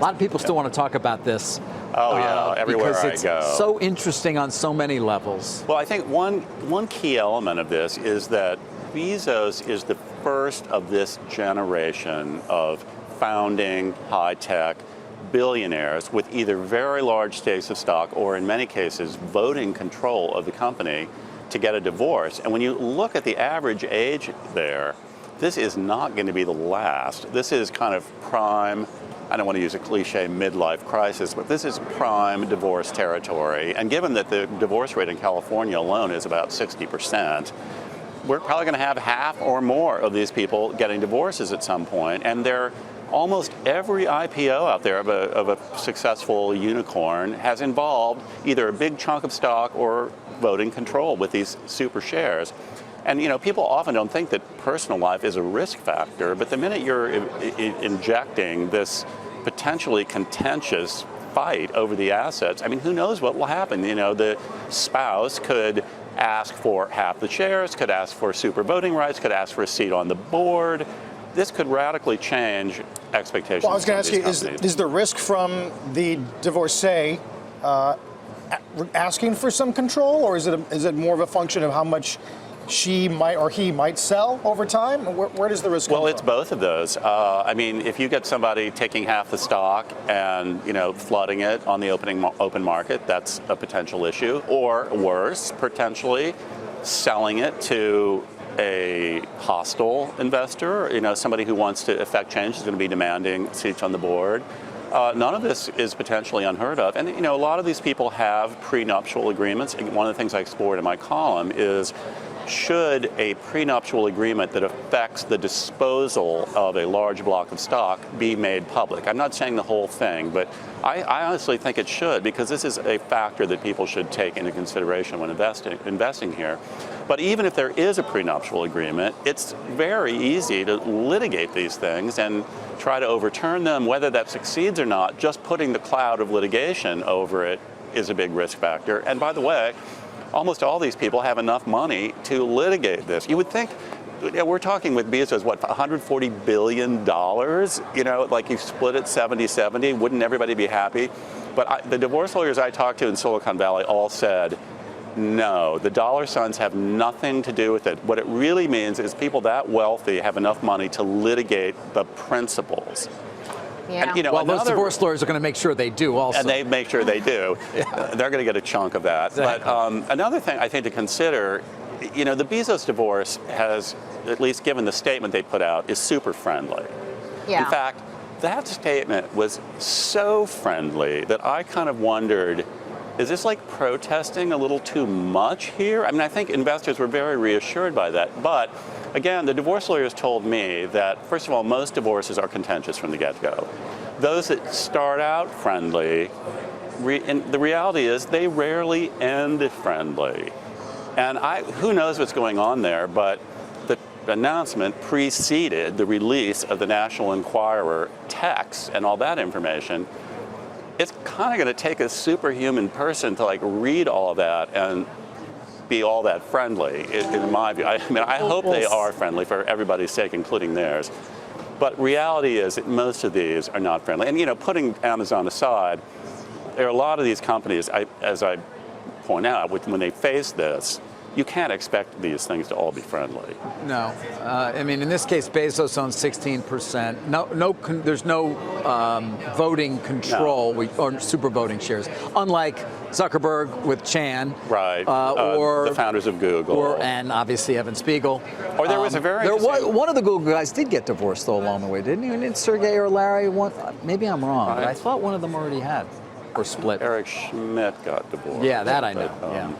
lot of people still want to talk about this. Oh yeah, everywhere I go. Because it's so interesting on so many levels. Well, I think one key element of this is that Bezos is the first of this generation of founding high-tech billionaires with either very large stakes of stock or in many cases voting control of the company to get a divorce. And when you look at the average age there, this is not going to be the last. This is kind of prime, I don't want to use a cliche midlife crisis, but this is prime divorce territory. And given that the divorce rate in California alone is about 60%, we're probably going to have half or more of these people getting divorces at some point. And they're almost every IPO out there of a successful unicorn has involved either a big chunk of stock or voting control with these super shares. And people often don't think that personal life is a risk factor, but the minute you're injecting this potentially contentious fight over the assets, I mean, who knows what will happen? The spouse could ask for half the shares, could ask for super voting rights, could ask for a seat on the board. This could radically change expectations. Well, I was going to ask you, is the risk from the divorcee asking for some control, or is it more of a function of how much she might or he might sell over time? Where does the risk come from? Well, it's both of those. I mean, if you get somebody taking half the stock and flooding it on the open market, that's a potential issue. Or worse, potentially selling it to a hostile investor, somebody who wants to effect change is going to be demanding seats on the board. None of this is potentially unheard of. And, a lot of these people have prenuptial agreements. And one of the things I explored in my column is, should a prenuptial agreement that affects the disposal of a large block of stock be made public? I'm not saying the whole thing, but I honestly think it should, because this is a factor that people should take into consideration when investing here. But even if there is a prenuptial agreement, it's very easy to litigate these things and try to overturn them. Whether that succeeds or not, just putting the cloud of litigation over it is a big risk factor. And by the way, almost all these people have enough money to litigate this. You would think, we're talking with Bezos, what, $140 billion? Like you split it 70-70, wouldn't everybody be happy? But the divorce lawyers I talked to in Silicon Valley all said, no, the dollar signs have nothing to do with it. What it really means is people that wealthy have enough money to litigate the principles. Yeah. And, well, those divorce lawyers are going to make sure they do also. And they make sure they do. Yeah. They're going to get a chunk of that. Exactly. But another thing I think to consider, the Bezos divorce has, at least given the statement they put out, is super friendly. Yeah. In fact, that statement was so friendly that I kind of wondered, is this like protesting a little too much here? I mean, I think investors were very reassured by that. But again, the divorce lawyers told me that, first of all, most divorces are contentious from the get-go. Those that start out friendly, and the reality is they rarely end friendly. And who knows what's going on there, but the announcement preceded the release of the National Enquirer text and all that information. It's kind of going to take a superhuman person to read all of that and be all that friendly, in my view. I hope they are friendly for everybody's sake, including theirs. But reality is that most of these are not friendly. And putting Amazon aside, there are a lot of these companies, as I point out, when they face this, you can't expect these things to all be friendly. No, I mean, in this case, Bezos owns 16%. There's no voting control or super voting shares, unlike Zuckerberg with Chan, right? Or the founders of Google, and obviously Evan Spiegel. Or there was a very one of the Google guys did get divorced though along the way, didn't he? Didn't Sergey or Larry? Maybe I'm wrong, but I thought one of them already had or split. Eric Schmidt got divorced. Yeah, that I know. Yeah.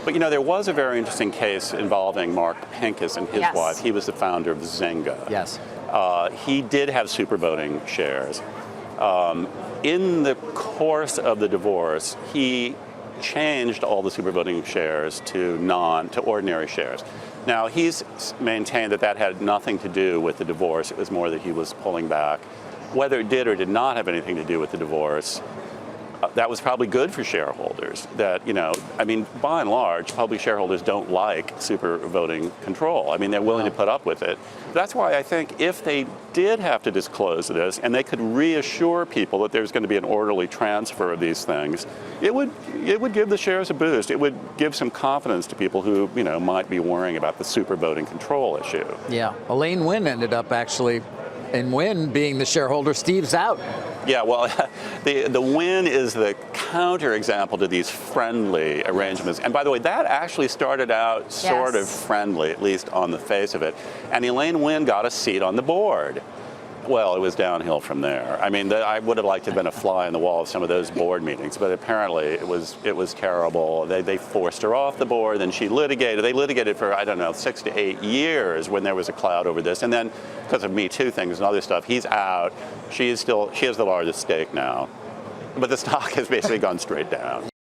But there was a very interesting case involving Mark Pincus and his wife. He was the founder of Zynga. Yes. He did have super voting shares. In the course of the divorce, he changed all the super voting shares to ordinary shares. Now, he's maintained that had nothing to do with the divorce. It was more that he was pulling back. Whether it did or did not have anything to do with the divorce, that was probably good for shareholders. That, I mean, by and large, public shareholders don't like super voting control. I mean, they're willing to put up with it. That's why I think if they did have to disclose this and they could reassure people that there's going to be an orderly transfer of these things, it would give the shares a boost. It would give some confidence to people who, might be worrying about the super voting control issue. Yeah, Elaine Wynn ended up actually, and Wynn being the shareholder, Steve's out. Yeah, well, the win is the counterexample to these friendly arrangements. And by the way, that actually started out sort of friendly, at least on the face of it. And Elaine Wynn got a seat on the board. Well, it was downhill from there. I mean, I would have liked to have been a fly on the wall of some of those board meetings, but apparently it was terrible. They forced her off the board, and she litigated. They litigated for, 6 to 8 years when there was a cloud over this. And then, because of Me Too things and other stuff, he's out. She has the largest stake now. But the stock has basically gone straight down.